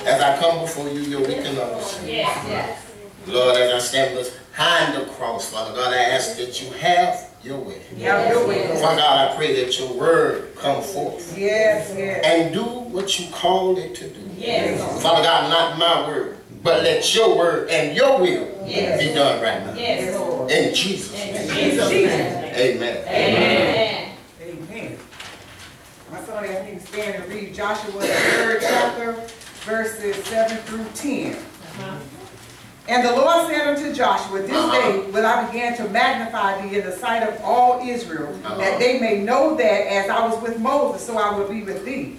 As I come before you, your weak and Lord, as I stand behind the cross, Father God, I ask that you have your way. Father God, I pray that your word come forth. And do what you called it to do. Father God, not my word, but let your word and your will be done right now. In Jesus' name. Amen. Amen. Amen. My son asked me to stand and read Joshua, the 3rd chapter, verses 7 through 10. And the Lord said unto Joshua, this day will I begin to magnify thee in the sight of all Israel, that they may know that as I was with Moses, so I will be with thee.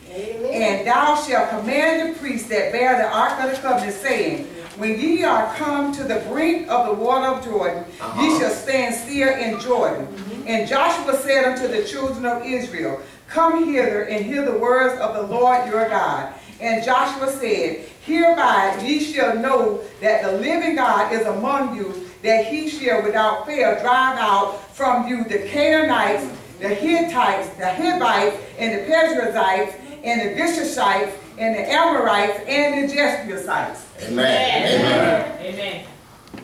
And thou shalt command the priests that bear the ark of the covenant, saying, when ye are come to the brink of the water of Jordan, ye shall stand still in Jordan. And Joshua said unto the children of Israel, come hither and hear the words of the Lord your God. And Joshua said, hereby ye shall know that the living God is among you, that he shall without fail drive out from you the Canaanites, the Hittites, the Hivites, and the Perizzites, and the Gishites, and the Amorites, and the Jebusites. Amen. Amen.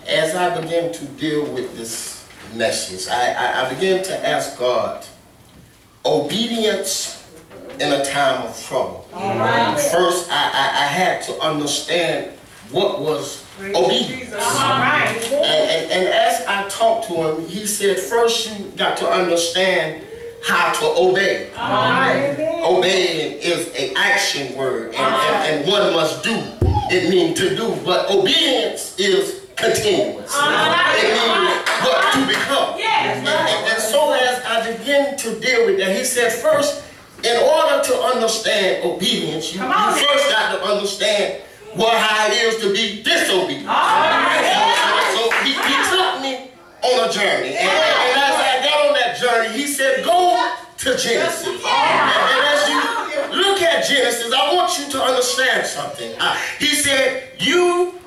As I begin to deal with this message, I begin to ask God, obedience in a time of trouble. First, I had to understand what was obedience. And as I talked to him, he said, first you got to understand how to obey. Obeying is an action word, and one must do. It means to do, but obedience is continuous. It means what to become. And so as I begin to deal with that, he said, first, in order to understand obedience, you first got to understand how it is to be disobedient. So he took me on a journey. And as I got on that journey, he said, go to Genesis. And as you look at Genesis, I want you to understand something. He said, you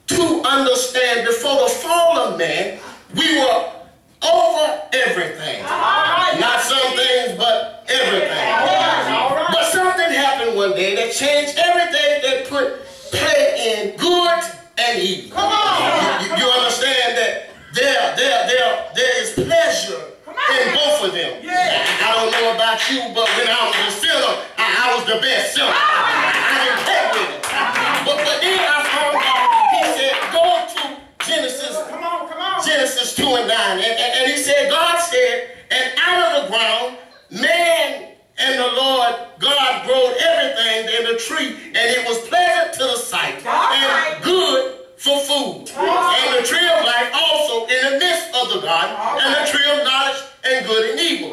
to understand before the fall of man, we were over everything. Not some things, but everything. But something happened one day that changed everything, that put play in good and evil. You understand that there is pleasure in both of them. I don't know about you, but when I was a sinner, I was the best sinner. I didn't play with it. But then I found out, he said, go to Genesis. Genesis 2 and 9. And he said, God said, and out of the ground, man and the Lord God growed everything in the tree, and it was pleasant to the sight and good for food. And the tree of life also in the midst of the garden, and the tree of knowledge and good and evil.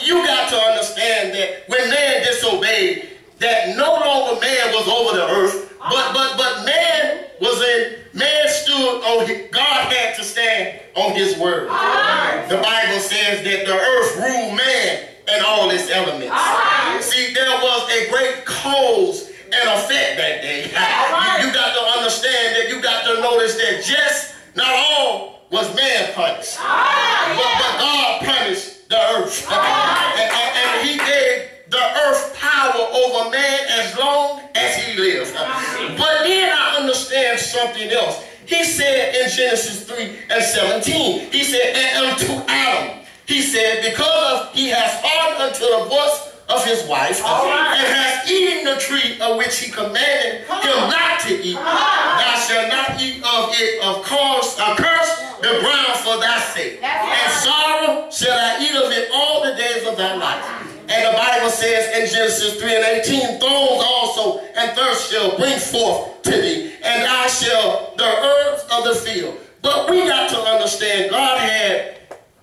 You got to understand that when man disobeyed, that no longer man was over the earth, but man was man stood on God had to stand on his word. The Bible says that the earth ruled man and all its elements. See, there was a great cause and effect that day. You got to understand that, you got to notice that just not all was man punished, but God punished the earth. And he gave the earth power over man as long as he lives. But then I understand something else. He said in Genesis 3 and 17, he said, and unto Adam, he said, because he has hearkened unto the voice of his wife, and has eaten the tree of which he commanded him not to eat, thou shalt not eat of it, of course, curse the ground for thy sake. And sorrow shall I eat of it all the days of thy life. And the Bible says in Genesis 3 and 18, thorns also and thirst shall bring forth to thee, and thou shalt the herbs of the field. But we got to understand, God had,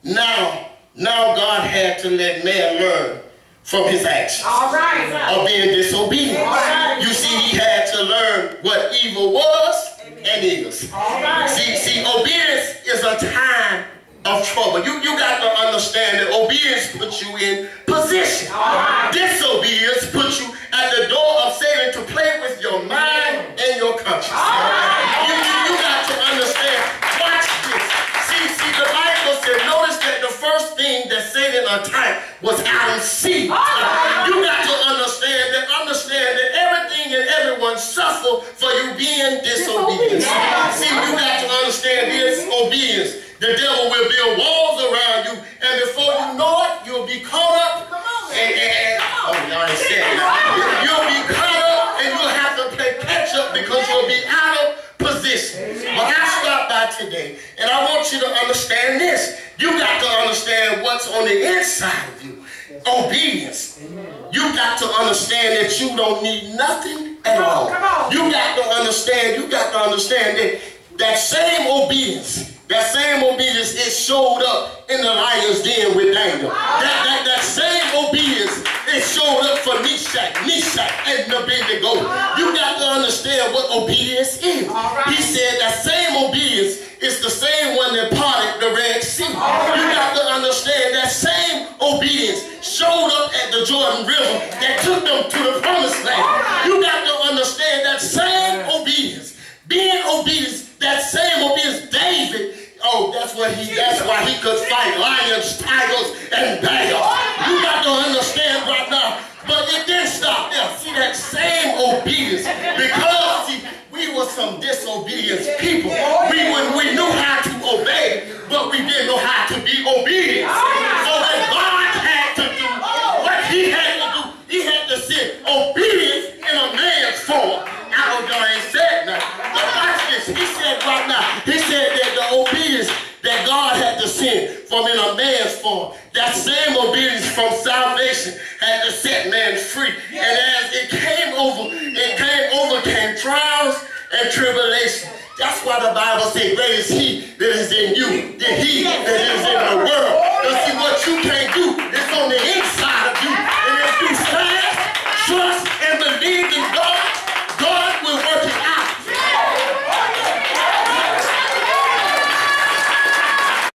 now God had to let man learn from his actions of being disobedient. You see, he had to learn what evil was and is. See, obedience is a time of trouble. You got to understand that obedience puts you in position. Disobedience puts you at the door of Satan to play with your mind and your conscience. You got to understand. Watch this. See, the Bible said, notice that the first thing that Satan attacked was Adam's seed. You got to understand that everything and everyone suffer for you being disobedient. See, you got to understand this obedience. The devil will build walls around you, and before you know it, you'll be caught up. You'll be caught up, and you'll have to play catch up because you'll be out of position. But I stopped by today, and I want you to understand this. You got to understand what's on the inside of you. Obedience. You got to understand that you don't need nothing at all. You got to understand that same obedience. That same obedience, it showed up in the lion's den with Daniel. That same obedience, it showed up for Meshach, and Abednego. You got to understand what obedience is. He said that same obedience is the same one that parted the Red Sea. You got to understand that same obedience showed up at the Jordan River that took them to the promised land. You got to understand that same obedience, being obedience, that same obedience, David, that's why he could fight lions, tigers, and bears. You got to understand right now. But it didn't stop there. See, that same obedience, because see, we were some disobedient people. We knew how to obey, but we didn't know how to be obedient. So when God had to do what he had to do, he had to send obedience in a man's form. I know y'all ain't said nothing. But watch this. He said right now, he said that the obedience that God had to send from in a man's form, that same obedience from salvation had to set man free. And as it came came trials and tribulation. That's why the Bible says, great is he that is in you than he that is in the world. But see, what you can't